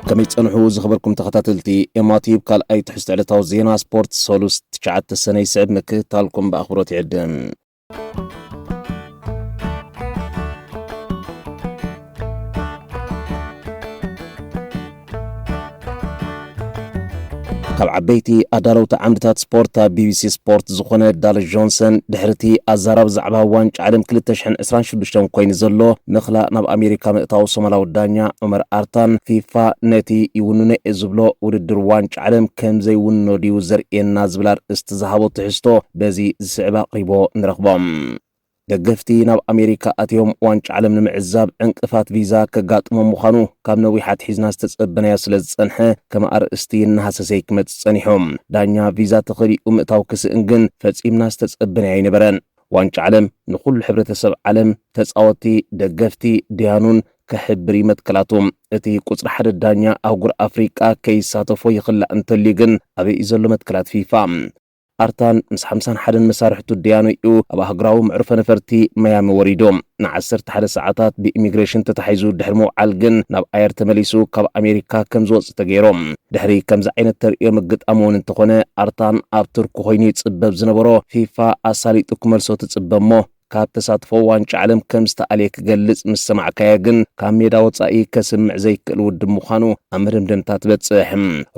كم يتصنحوا زخبركم تخطاتلتي إماتيب قال أي تحست على توزينا سبورت سولوس تشعت السنة يسعب مكتالكم بأخبرات عدن. ካብ ዓበይቲ ኣዳለውቲ ዓምድታት ስፖርት ቢቢሲ ስፖርት ዝኾነ ዳል ጆንሰን ድሕርቲ ኣዛራብ ዛዕባ ዋንጫ ዓለም 2026 ኮይኑ ዘሎ ምኽላእ ናብ ኣሜሪካ ምእታው ሶማላዊ ዳኛ ዑመር ኣርታን ፊፋ ነቲ ይውንነ ዝብሎ ውድድር ዋንጫ ዓለም ከም ዘይውንኖ ድዩ ዘርእየና ዝብል ኣርእስቲ ዝሃቦ ትሕዝቶ በዚ ዝስዕባ ኣቕሪቦ ንረኽቦም። ደገፍቲ ናብ ኣሜሪካ ኣትዮም ዋንጫ ዓለም ንምዕዛብ ዕንቅፋት ቪዛ ከጋጥሞም ምዃኑ ካብ ነዊሓት ሒዝና ዝተጸበናዮ ስለ ዝጸንሐ ከም ኣርእስቲ እናሃሰሰይ ክመጽእ ጸኒሖም። ዳኛ ቪዛ ተኸሊኡ ምእታው ክስእን ግን ፈጺምና ዝተጸበናዮ ኣይነበረን። ዋንጫ ዓለም ንኹሉ ሕብረተሰብ ዓለም ተጻወቲ ደገፍቲ ድያኑን ከሕብር ይመትከላቶም። እቲ ቁጽሪ ሓደ ዳኛ ኣህጉር ኣፍሪቃ ከይሳተፎ ይኽላእ እንተልዩ ግን ኣበይ ዘሎ መትከላት ፊፋ? ኣርታን ምስ 51 መሳርሕቱ ድያኖኡ ኣብ ሃገራዊ ምዕሩፈ ነፈርቲ ማያሚ ወሪዶም ን11 ሰዓታት ብኢሚግሬሽን ተታሒዙ ድሕሪ ምውዓል ግን ናብ ኣየር ተመሊሱ ካብ ኣሜሪካ ከም ዝወፅእ ተገይሮም። ድሕሪ ከምዚ ዓይነት ተርእዮ ምግጣም እውን እንተኾነ ኣርታን ኣብ ቱርክ ኮይኑ ይጽበብ ዝነበሮ ፊፋ ኣሳሊጡ ክመልሶ ትጽበብ እሞ ካብ ተሳትፎ ዋንጫ ዓለም ከም ዝተኣልየ ክገልጽ ምስ ሰማዕካየ ግን ካብ ሜዳ ወጻኢ ከስምዕ ዘይክእል ውድብ ምዃኑ ኣብ መደምደምታ ትበጽሕ።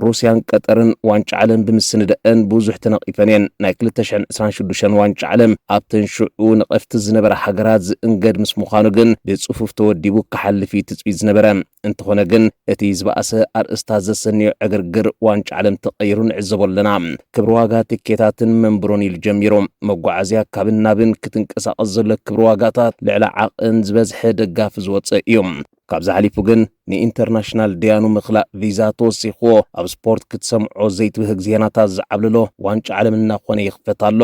ሩስያን ቀጠርን ዋንጫ ዓለም ብምስንደአን ብዙሕ ተነቒፈን እየን። ናይ 2026 ዋንጫ ዓለም ኣብተን ሽዑ ነቐፍቲ ዝነበረ ሃገራት ዝእንገድ ምስ ምዃኑ ግን ብጽፉፍ ተወዲቡ ክሓልፍ ትጽቢት ዝነበረ እንተኾነ ግን እቲ ዝበኣሰ ኣርእስታት ዘሰንዮ ዕግርግር ዋንጫ ዓለም ተቐይሩ ንዕዘቦ ኣለና። ክብሪ ዋጋ ትኬታትን መንብሮን ኢሉ ጀሚሮም መጓዓዝያ ካብን ናብን ክትንቀሳቐስ ዘሎ ክብሪ ዋጋታት ልዕሊ ዓቕን ዝበዝሐ ደጋፊ ዝወፅእ እዮም። ካብዚ ሓሊፉ ግን ንኢንተርናሽናል ድያኑ ምኽላእ ቪዛ ተወሲኽዎ ኣብ ስፖርት ክትሰምዖ ዘይትብህግ ዜናታት ዝዓብልሎ ዋንጫ ዓለም እናኾነ ይኽፈት ኣሎ።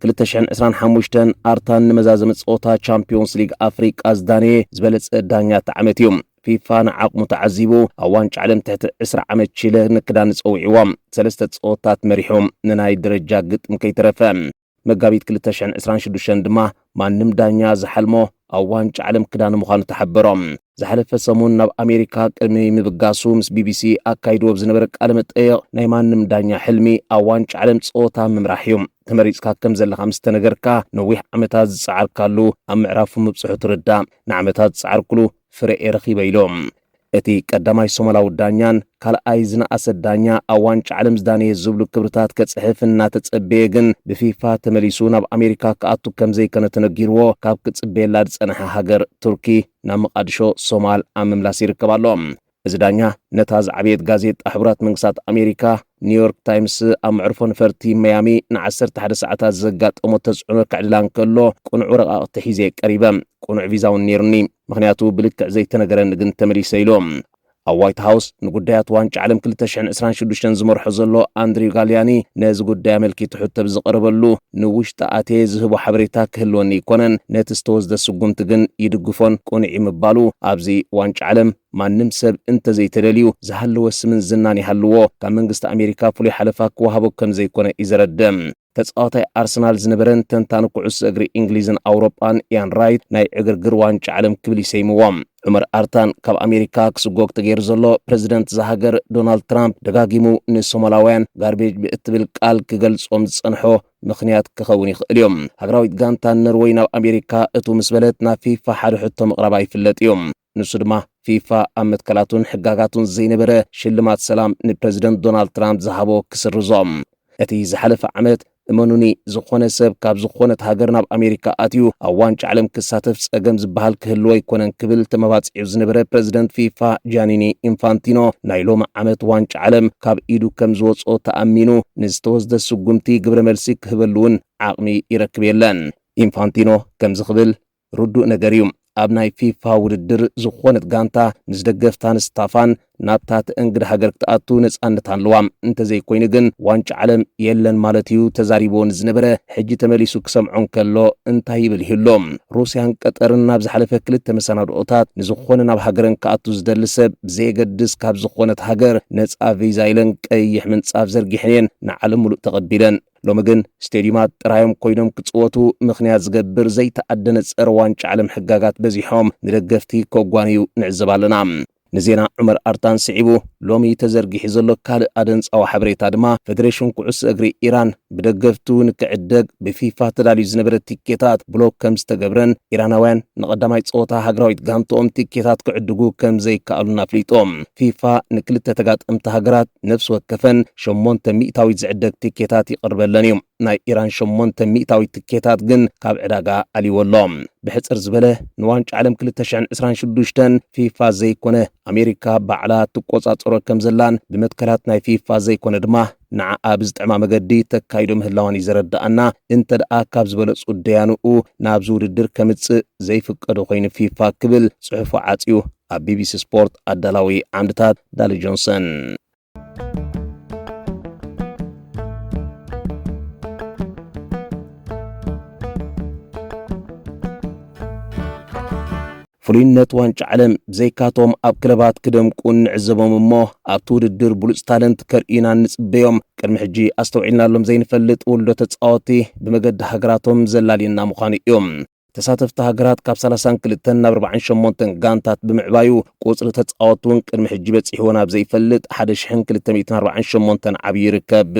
2025 ኣርታን ንመዛዘመ ጸወታ ቻምፒዮንስ ሊግ ኣፍሪቃ ዝዳነየ ዝበለጸ ዳኛ ተዓመት እዮም። ፊፋ ንዓቕሙ ተዓዚቡ ኣብ ዋንጫ ዓለም ትሕቲ 20 ዓመት ቺለ ንክዳን ፀውዒዎም 3 ጸወታት መሪሖም ንናይ ደረጃ ግጥም ከይተረፈ መጋቢት 2026 ድማ ማንም ዳኛ ዝሓልሞ ኣብ ዋንጫ ዓለም ክዳን ምዃኑ ተሓበሮም። ዝሓለፈ ሰሙን ናብ ኣሜሪካ ቅድሚ ምብጋሱ ምስ ቢቢሲ ኣካይድዎ ብዝነበረ ቃለ መጠይቕ ናይ ማንም ዳኛ ሕልሚ ኣብ ዋንጫ ዓለም ጸወታ ምምራሕ እዩ። ተመሪጽካ ከም ዘለኻ ምስ ተነገርካ ነዊሕ ዓመታት ዝጸዓርካሉ ኣብ ምዕራፉ ምብጽሑ ትርዳእ። ንዓመታት ዝጸዓርክሉ ፍረ ረኺበ ኢሎም። እቲ ቀዳማይ ሶማላዊ ዳኛን ካልኣይ ዝነኣሰ ዳኛ ኣብ ዋንጫ ዓለም ዝዳነየ ዝብሉ ክብርታት ከጽሕፍ እናተጸበየ ግን ብፊፋ ተመሊሱ ናብ ኣሜሪካ ክኣቱ ከም ዘይኮነ ተነጊርዎ ካብ ክጽበየላ ዝጸንሐ ሃገር ቱርኪ ናብ መቃድሾ ሶማል ኣብ ምምላስ ይርከብ ኣሎ። እዚ ዳኛ ነታ ዝዓበየት ጋዜጣ ሕቡራት መንግስታት ኣሜሪካ ኒውዮርክ ታይምስ ኣብ ምዕሩፎ ነፈርቲ ማያሚ ን11 ሰዓታት ዘጋጠሞ ተጽዕኖ ክዕድላ እንከሎ ቁኑዕ ረቓቕቲ ሒዘ ቀሪበ። ቁኑዕ ቪዛውን ነይሩኒ ምክንያቱ ብልክዕ ዘይተነገረኒ ግን ተመሊሰ ኢሎም። ኣብ ዋይት ሃውስ ንጉዳያት ዋንጫ ዓለም 2026 ዝመርሖ ዘሎ ኣንድሪው ጋልያኒ ነዚ ጉዳይ ኣመልኪቱ ሕቶ ብዝቐረበሉ ንውሽጢ ኣትየ ዝህቦ ሓበሬታ ክህልወኒ ይኮነን ነቲ ዝተወስደ ስጉምቲ ግን ይድግፎን ቁኑዕ ምባሉ ኣብዚ ዋንጫ ዓለም ማንም ሰብ እንተዘይተደልዩ ዝሃለወ ስምን ዝናን ይሃልዎ ካብ መንግስቲ ኣሜሪካ ፍሉይ ሓለፋ ክወሃቦ ከም ዘይኮነ ይዘረድም። ተጻዋታይ ኣርሰናል ዝነበረን ተንታኒ ኩዕሶ እግሪ እንግሊዝን ኣውሮጳን ኢያን ራይት ናይ ዕግርግር ዋንጫ ዓለም ክብል ይሰይምዎም። ዑመር ኣርታን ካብ ኣሜሪካ ክስጎግ ተገይሩ ዘሎ ፕሬዚደንት ዝሃገር ዶናልድ ትራምፕ ደጋጊሙ ንሶማላውያን ጋርቤጅ ብእትብል ቃል ክገልጾም ዝጸንሖ ምኽንያት ክኸውን ይኽእል እዮም። ሃገራዊት ጋንታ ኖርዌይ ናብ ኣሜሪካ እቱ ምስ በለት ናብ ፊፋ ሓደ ሕቶ ምቕራባ ይፍለጥ እዮም። ንሱ ድማ ፊፋ ኣብ መትከላቱን ሕጋጋቱን ዘይነበረ ሽልማት ሰላም ንፕሬዚደንት ዶናልድ ትራምፕ ዝሃቦ ክስርዞም። እቲ ዝሓለፈ ዓመት እመኑኒ ዝኾነ ሰብ ካብ ዝኾነት ሃገር ናብ ኣሜሪካ ኣትዩ ኣብ ዋንጫ ዓለም ክሳተፍ ጸገም ዝበሃል ክህልዎ ኣይኮነን ክብል ተመባጽዒ ዝነበረ ፕሬዚደንት ፊፋ ጃኒኒ ኢንፋንቲኖ ናይ ሎሚ ዓመት ዋንጫ ዓለም ካብ ኢዱ ከም ዝወጾ ተኣሚኑ ንዝተወስደ ስጉምቲ ግብረ መልሲ ክህበሉውን ዓቕሚ ይረክብ የለን። ኢንፋንቲኖ ከም ዝኽብል ርዱእ ነገር እዩ። ኣብ ናይ ፊፋ ውድድር ዝኾነት ጋንታ ምስ ደገፍታን ስታፋን ናብታ እንግዳ ሃገር ክትኣቱ ነጻነት ኣለዋ እንተዘይኮይኑ ግን ዋንጫ ዓለም የለን ማለት እዩ ተዛሪቦ ዝነበረ ሕጂ ተመሊሱ ክሰምዖን ከሎ እንታይ ይብል ይህሎም። ሩስያን ቀጠርን ናብ ዝሓለፈ ክልተ መሰናድኦታት ንዝኾነ ናብ ሃገረን ክኣቱ ዝደሊ ሰብ ብዘይገድስ ካብ ዝኾነት ሃገር ነጻ ቪዛ ኢለን ቀይሕ ምንጻፍ ዘርጊሐን ንዓለም ሙሉእ ተቐቢለን ሎሚ ግን ስቴዲየማት ጥራዮም ኮይኖም ክጽወቱ ምኽንያት ዝገብር ዘይተኣደነ ጸረ ዋንጫ ዓለም ሕጋጋት በዚሖም ንደገፍቲ ከጓንዩ ንዕዘብ ኣለና። ንዜና ዑመር አርታን ስዒቡ ሎሚ ተዘርጊሑ ዘሎ ካልእ ኣደንፃዊ ሓበሬታ ድማ ፌደሬሽን ኩዕሶ እግሪ ኢራን ብደገፍቱ ንክዕደግ ብፊፋ ተዳልዩ ዝነበረ ቲኬታት ብሎክ ከም ዝተገብረን ኢራናውያን ንቐዳማይ ፀወታ ሃገራዊት ጋንቶኦም ቲኬታት ክዕድጉ ከም ዘይከኣሉን ኣፍሊጦም ፊፋ ንክልተ ተጋጠምቲ ሃገራት ነፍሲ ወከፈን 800 ሚእታዊት ዝዕደግ ቲኬታት ይቅርበለን እዩ ናይ ኢራን 800 ሚእታዊት ቲኬታት ግን ካብ ዕዳጋ ኣልይወሎም ብሕፅር ዝበለ ንዋንጫ ዓለም 2026 ፊፋ ዘይኮነ ኣሜሪካ ባዕላ ትቆፃፀሮ ከም ዘላን ብመትከላት ናይ ፊፋ ዘይኮነ ድማ ንዓኣ ብዝጥዕማ መገዲ ተካይዶ ምህላዋን ይዘረዳእና እንተደኣ ካብ ዝበለፁ ደያንኡ ናብዚ ውድድር ከምፅእ ዘይፍቀዶ ኮይኑ ፊፋ ክብል ጽሑፉ ዓፅዩ ኣብ ቢቢሲ ስፖርት ኣዳላዊ ዓምድታት ዳሊ ጆንሰን ፍሉይነት ዋንጫ ዓለም ብዘይካቶም ኣብ ክለባት ክደምቁን ንዕዘቦም እሞ ኣብቲ ውድድር ብሉፅ ታለንት ከርኢና ንፅበዮም ቅድሚ ሕጂ ኣስተውዒልናሎም ዘይንፈልጥ ውልዶ ተፃወቲ ብመገዲ ሃገራቶም ዘላልየና ምዃኑ እዮም ተሳተፍቲ ሃገራት ካብ 32 ናብ 48 ጋንታት ብምዕባዩ ቁፅሪ ተፃወቱን ቅድሚ ሕጂ በፂሕዎ ናብ ዘይፈልጥ 1248 ዓብዪ ይርከብ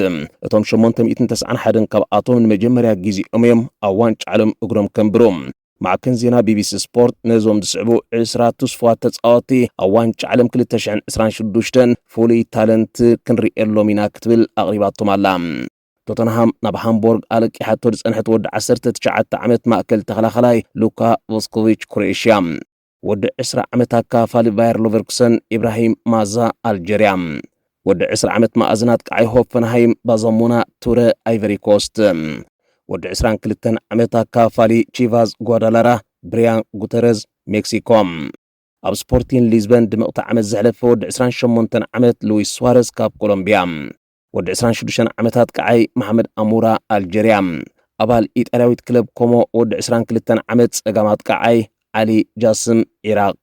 እቶም 891 ካብኣቶም ንመጀመርያ ጊዜኦም እዮም ኣብ ዋንጫ ዓለም እግሮም ከንብሮም معكن زينا بي بي سي سبورت نزوم دسعبو 20 تصفوات تتصاوتي أوانش عالم 2026 فولي تالنت كنريئلو مينا كتبل أغريباتهم علام توتنهام ناب هامبورغ ألك حتى تسأنحت ود 19 عمت مأكل تخلاخلاي لوكا فوسكوفيتش كرواتيا ود 10 عمت كافالي باير لوفركسن إبراهيم مازا الجيريا ود 10 عمت مأزنات كعي هوفنهايم بازمونا توري ايفري كوست ود 22 عمتا كافالي تشيفاز غوادالارا بريان غوتيريز مكسيكوم اب سبورتين ليزبن دمقطع عمت زحلف ود 28 عمت لويس سواريز كاب كولومبيا ود 26 عمتات كعي محمد امورا الجيريا ابال ايطالياويت كلب كومو ود 22 عمت صقامات كعي علي جاسم عراق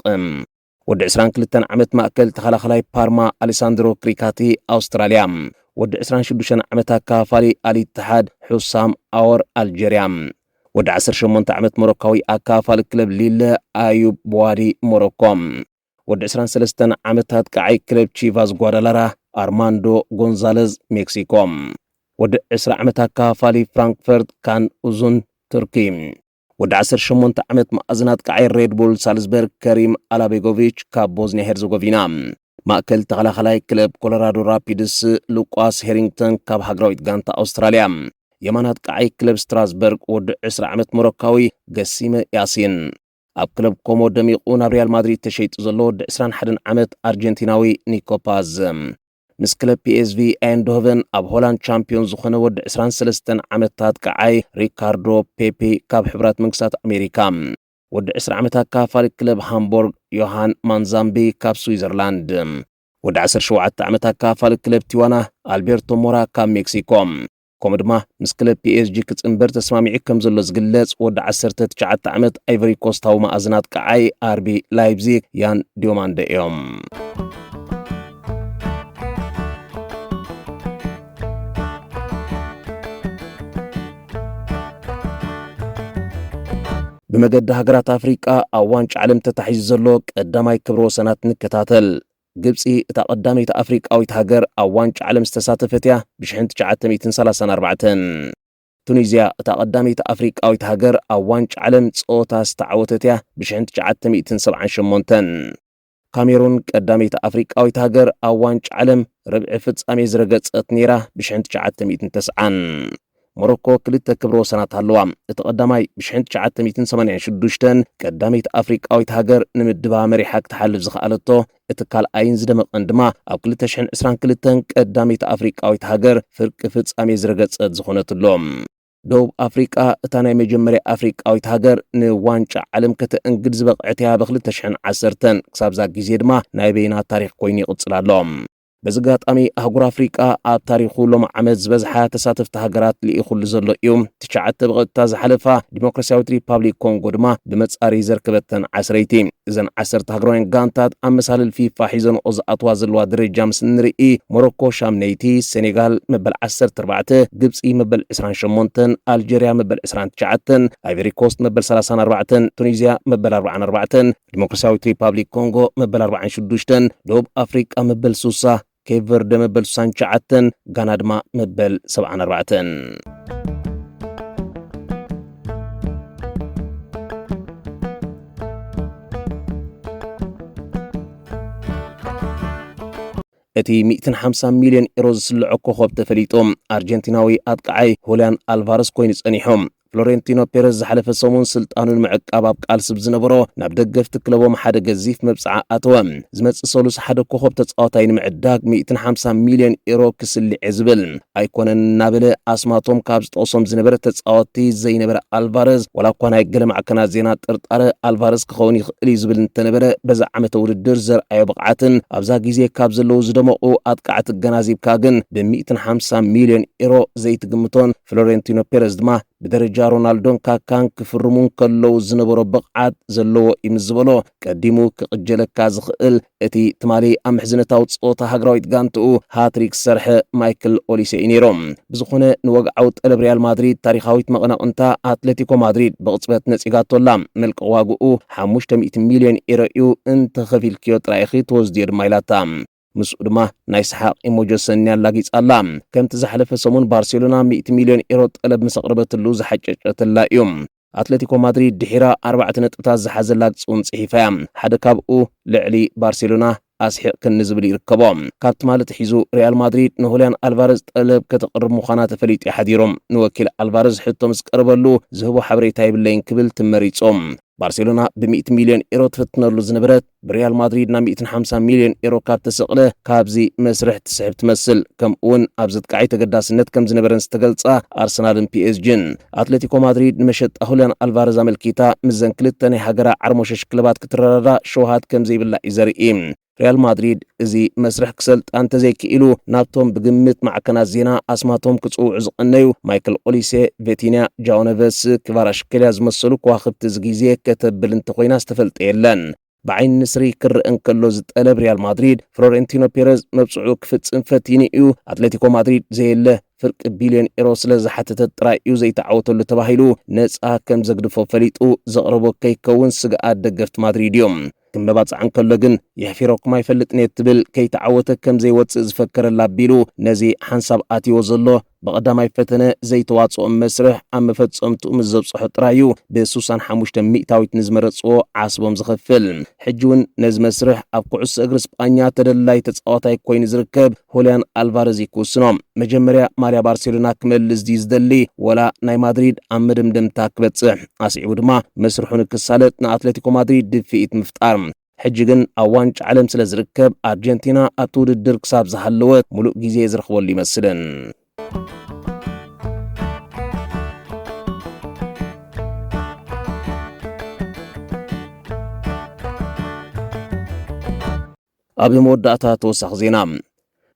ود 22 عمت ماكل تخلاخلاي بارما اليساندرو كريكاتي استراليا ود 26 عمتا كافالي الاتحاد حسام اور الجيريا ود 18 عمت موروكاوي اكافال كلب ليل ايوب بوادي موروكوم ود 23 عمتات كعي كلب تشيفاز غوادالارا ارماندو غونزاليز مكسيكوم ود 10 عمتا كافالي فرانكفورت كان اوزون تركي ود 18 عمت مأزنات كعي ريد بول سالزبرغ كريم الابيغوفيتش كاب بوزنيا هرزغوفينا مأكل تغلاخلاي كلب كولورادو رابيدس لوكاس هيرينغتون كاب هاغراويت غانتا أستراليا يمانات كعي كلب ستراسبرغ ود 10 عمت موروكاوي قسيمة ياسين أب كلب كومو دميقون ريال مدريد تشيت زلو ود 21 عمت أرجنتيناوي نيكو باز مس كلب بي اس في ايندهوفن أب هولاند شامبيون زخونه ود 23 عمتات كعي ريكاردو بيبي كاب حبرات منكسات أمريكا ود 10 عمتا كافال كلب هامبورغ يوهان مانزامبي كاب سويزرلاند ود 17 عمتا كافال كلب تيوانا ألبرتو مورا كاب مكسيكوم كومدما مس كلب بي اس جي كتنبر تسمامعي كم زلو زقلץ ود 19 عمت ايفري كوستاو مأزنات كعي اربي لايبزيغ يان ديوماند ايوم بمجد هجرات أفريقيا أوانش علم تتحيز زلوك قدامي كبرو سنة نكتاتل جبسي تقدمي أفريقيا أو يتهجر أوانش علم استساتفتيا بشحن 934 تونيزيا تقدمي أفريقيا أو يتهجر أوانش علم صوتا استعوتتيا بشحن 978 كاميرون قدامي أفريقيا أو يتهجر أوانش علم ربع فتس أميز رقص أتنيرة بشحن 909 موروكو كلتا كبرو سنات هلوام اتقدماي بشحن 986 قداميت أفريقاويت هاجر نمدبا مريحاك تحلف زخالتو اتكال اين زدمق اندما او كلتا شحن 22 قداميت أفريقاويت هاجر فرق فتس أميز رقص زخونت اللوم دوب أفريقا اتاناي مجمري أفريقاويت هاجر نوانشا علم كتا انقدز بقعتها بخلتا شحن 10 كساب زاق جزيدما نايبينا تاريخ كويني قدسلا اللوم በዝጋጣሚ አህጉር አፍሪቃ ኣብ ታሪኹ ሎም ዓመት ዝበዝሓ ተሳተፍቲ ሃገራት ልኢኹሉ ዘሎ እዩ። ትሽዓተ ብቐጥታ ዝሓለፋ ዲሞክራሲያዊት ሪፓብሊክ ኮንጎ ድማ ብመጻሪ ዘርከበተን 10ይቲ እዘን 10 ሃገራውያን ጋንታት ኣብ መሳልል ፊፋ ሒዘንኦ ዝኣትዋ ዘለዋ ደረጃ ምስ ንርኢ ሞሮኮ ሻምነይቲ፣ ሴኔጋል መበል 14፣ ግብፂ መበል 28፣ ኣልጀርያ መበል 29፣ ኣይቨሪ ኮስት መበል 34፣ ቱኒዝያ መበል 44፣ ዲሞክራሲያዊት ሪፓብሊክ ኮንጎ መበል 46፣ ደቡብ ኣፍሪቃ መበል 60፣ ኬፕ ቨርደ መበል 69፣ ጋና ድማ መበል 74። እቲ 150 ሚልዮን ዩሮ ዝስልዖ ኮኸብ ተፈሊጦም ኣርጀንቲናዊ ኣጥቃዓይ ሁሊያን ኣልቫረስ ኮይኑ ጸኒሖም። ፍሎሬንቲኖ ፔሬዝ ዝሓለፈ ሰሙን ስልጣኑን ምዕቃብ ኣብ ቃልሲ ዝነበሮ ናብ ደገፍቲ ክለቦም ሓደ ገዚፍ መብጽዓ ኣተወ። ዝመጽእ ሰሉስ ሓደ ኮኸብ ተጻዋታይ ንምዕዳግ 150 ሚልዮን ዩሮ ክስልዕ ዝብል ኣይኮነን እናበለ ኣስማቶም ካብ ዝጠቕሶም ዝነበረ ተጻዋቲ ዘይነበረ ኣልቫረዝ ዋላ እኳ ናይ ገለ ማዕከናት ዜና ጥርጣረ ኣልቫረዝ ክኸውን ይኽእል ዝብል እንተነበረ በዛ ዓመተ ውድድር ዘርኣዮ ብቕዓትን ኣብዛ ግዜ ካብ ዘለዉ ዝደመቑ ኣጥቃዕቲ ገናዚብካ ግን ብ150 ሚልዮን ዩሮ ዘይትግምቶን ፍሎሬንቲኖ ፔሬዝ ድማ ብደረጃ ሮናልዶን ካካን ክፍርሙን ከለው ዝነበሮ ብቕዓት ዘለዎ ይምዝበሎ ቀዲሙ ክቕጀለካ ዝኽእል እቲ ትማሊ ኣብ ምሕዝነታዊ ጾታ ሃገራዊት ጋንትኡ ሃትሪክ ሰርሐ ማይክል ኦሊሴ ነይሮም። ብዝኾነ ንወግዓዊ ጠለብ ሪያል ማድሪድ ታሪኻዊት መቐናቕንታ ኣትሌቲኮ ማድሪድ ብቕጽበት ነጺጋቶላ መልቅቕ ዋግኡ 500 ሚልዮን ዩሮ እዩ እንተኸፊልክዮ ጥራይኺ ተወስድዮ ድማ ኢላታ ምስኡ ድማ ናይ ሰሓቕ ኢሞጆ ሰንያን ላጊጻላ። ከምቲ ዝሓለፈ ሰሙን ባርሴሎና 100 ሚልዮን ዩሮ ጠለብ ምስ ኣቕረበትሉ ዝሓጨጨተላ እዩ። ኣትሌቲኮ ማድሪድ ድሒራ 4 ነጥብታት ዝሓዘላ ግጹን ጽሒፋያ ሓደ ካብኡ ልዕሊ ባርሴሎና ኣስሒቕ ክንዝብል ይርከቦም። ካብቲ ማለት ሒዙ ሪያል ማድሪድ ንሁሊያን ኣልቫረዝ ጠለብ ከተቕርብ ምዃና ተፈሊጡ ሓዲሮም ንወኪል ኣልቫረዝ ሕቶ ምስ ቀረበሉ ዝህቦ ሓበሬታ የብለይን ክብል ትመሪጾም። ባርሴሎና ብ100 ሚልዮን ዩሮ ትፍትነሉ ዝነበረት ብሪያል ማድሪድ ናብ 150 ሚልዮን ዩሮ ካብ ተሰቕለ ካብዚ መስርሕ ትስሕብ ትመስል። ከምኡውን ኣብ ዘጥቃዓይ ተገዳስነት ከም ዝነበረን ዝተገልጻ ኣርሰናልን ፒኤስጂን ኣትሌቲኮ ማድሪድ ንመሸጣ ሁሊያን ኣልቫረዝ ኣመልኪታ ምዘን ክልተ ናይ ሃገራ ዓርሞሸሽ ክለባት ክትረዳዳ ሸውሃት ከም ዘይብላ እዩ ዘርኢ። ሪያል ማድሪድ እዚ መስርሕ ክሰልጣን ተዘይክኢሉ ናብቶም ብግምት ማዕከናት ዜና ኣስማቶም ክጽውዑ ዝቐነዩ ማይክል ኦሊሴ፣ ቬቲንያ፣ ጃኦ ነቨስ፣ ክቫራሽኬልያ ዝመሰሉ ከዋኽብቲ ዝግዜ ከተብል እንተኾይና ዝተፈልጠ የለን። ብዓይኒ ንስሪ ክርአን ከሎ ዝጠለብ ሪያል ማድሪድ ፍሎሬንቲኖ ፔሬዝ መብጽዑ ክፍጽም ፈቲኑ እዩ ኣትሌቲኮ ማድሪድ ዘየለ ፍርቂ ቢልዮን ዩሮ ስለ ዝሓተተ ጥራይ እዩ ዘይተዓወተሉ ተባሂሉ ነጻ ከም ዘግድፎ ፈሊጡ ዘቕረቦ ከይከውን ስግኣት ደገፍቲ ማድሪድ እዮም። ክምበባጽዓን ከሎ ግን የሕፊሮኩም ኣይፈልጥን ትብል ከይተዓወተ ከም ዘይወፅእ ዝፈከረላ ኣቢሉ ነዚ ሓንሳብ ኣትዮ ዘሎ በቐዳማይ ፈተነ ዘይተዋጽኦ መስርሕ ኣብ መፈጸምትኡ ምስ ዘብጽሖ ጥራዩ ብ65 ሚእታዊት ንዝመረጽዎ ዓስቦም ዝኸፍል ሕጂ እውን ነዚ መስርሕ ኣብ ኩዕሶ እግሪ ስጳኛ ተደላይ ተጻዋታይ ኮይኑ ዝርከብ ሁሊያን ኣልቫረዝ ይክውስኖም። መጀመርያ ማልያ ባርሴሎና ክመልስ ዲ ዝደሊ ወላ ናይ ማድሪድ ኣብ መደምደምታ ክበጽሕ ኣስዒቡ ድማ መስርሑ ንክሳለጥ ንኣትሌቲኮ ማድሪድ ድፍኢት ምፍጣር። ሕጂ ግን ኣብ ዋንጫ ዓለም ስለ ዝርከብ ኣርጀንቲና ኣብቲ ውድድር ክሳብ ዝሃለወት ሙሉእ ግዜ ዝረኽበሉ ይመስልን። ኣብ መወዳእታ ተወሳኺ ዜና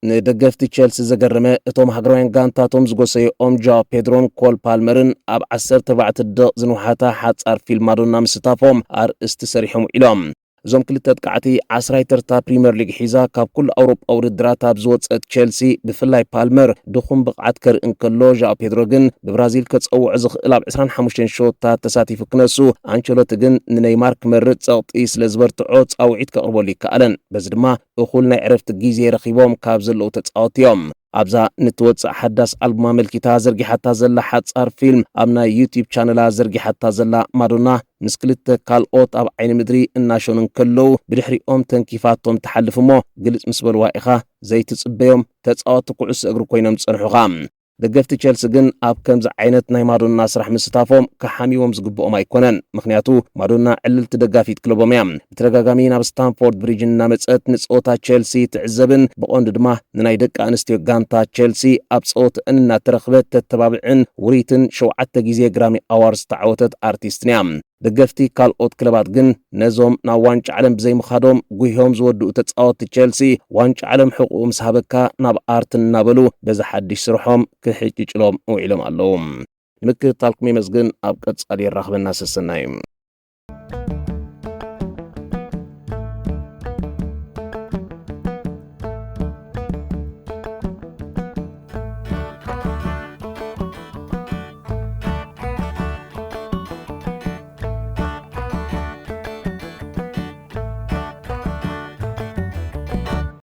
ንደገፍቲ ቸልሲ ዘገረመ እቶም ሃገራውያን ጋንታቶም ዝጎሰዮኦም ጃዋ ፔድሮን ኮል ፓልመርን ኣብ 14 ደቕ ዝንውሓታ ሓጻር ፊልም ማዶና ምስታፎም ኣርእስቲ ሰሪሖም ኢሎም። እዞም ክልተ ተቃዕቲ 10 ተርታ ፕሪምየር ሊግ ሒዛ ካብ ኩሉ ኣውሮጳ ውድድራት ኣብ ዝወፀት ቸልሲ ብፍላይ ፓልመር ድኹም ብቕዓት ከርእን ከሎ ዣኦ ፔድሮ ግን ብብራዚል ከጸውዑ ዝኽእል ኣብ 25 ሾታት ተሳቲፉ ክነሱ አንቸሎቲ ግን ንኔይማር ክመርጽ ጸቕጢ ስለ ዝበርትዖ ጻውዒት ከቕርበሉ ይከኣለን። በዚ ድማ እኹል ናይ ዕረፍቲ ግዜ ረኺቦም ካብ ዘለዉ ተጻወቱ እዮም። ኣብዛ ንትወፅእ ሓዳስ ኣልቡማ መልኪታ ዘርጊሓታ ዘላ ሓጻር ፊልም ኣብ ናይ ዩቲዩብ ቻነላ ዘርጊሓታ ዘላ ማዶና ምስ ክልተ ካልኦት ኣብ ዓይኒ ምድሪ እናሸኑን ከለው ብድሕሪኦም ተንኪፋቶም ተሓልፍ እሞ ግልጽ ምስ በልዋ ኢኻ ዘይትጽበዮም ተጻወቲ ኩዕሶ እግሪ ኮይኖም ጸንሑኻ። ደገፍቲ ቸልሲ ግን ኣብ ከምዚ ዓይነት ናይ ማዶና ስራሕ ምስታፎም ከሓሚዎም ዝግብኦም ኣይኮነን። ምክንያቱ ማዶና ዕልልቲ ደጋፊት ክለቦም እያ። ብተደጋጋሚ ናብ ስታንፎርድ ብሪጅ እናመጸት ንጸወታ ቸልሲ ትዕዘብን ብቆንዲ ድማ ንናይ ደቂ ኣንስትዮ ጋንታ ቸልሲ ኣብ ጸወተአን እናተረኽበት ተተባብዕን ውሪትን 7 ግዜ ግራሚ ኣዋርድ ዝተዓወተት ኣርቲስትን እያ። ደገፍቲ ካልኦት ክለባት ግን ነዞም ናብ ዋንጫ ዓለም ብዘይ ምኻዶም ጉሆም ዝወድኡ ተጻወትቲ ቸልሲ ዋንጫ ዓለም ሕቁኡ ምስ ሃበካ ናብ ኣርትን እናበሉ በዛ ሓድሽ ስርሖም ክሕጭጭሎም ውዒሎም ኣለዉ። ንምክትታልኩም ይመስግን ኣብ ቀጻሊ ይራኸበና ሰሰናይ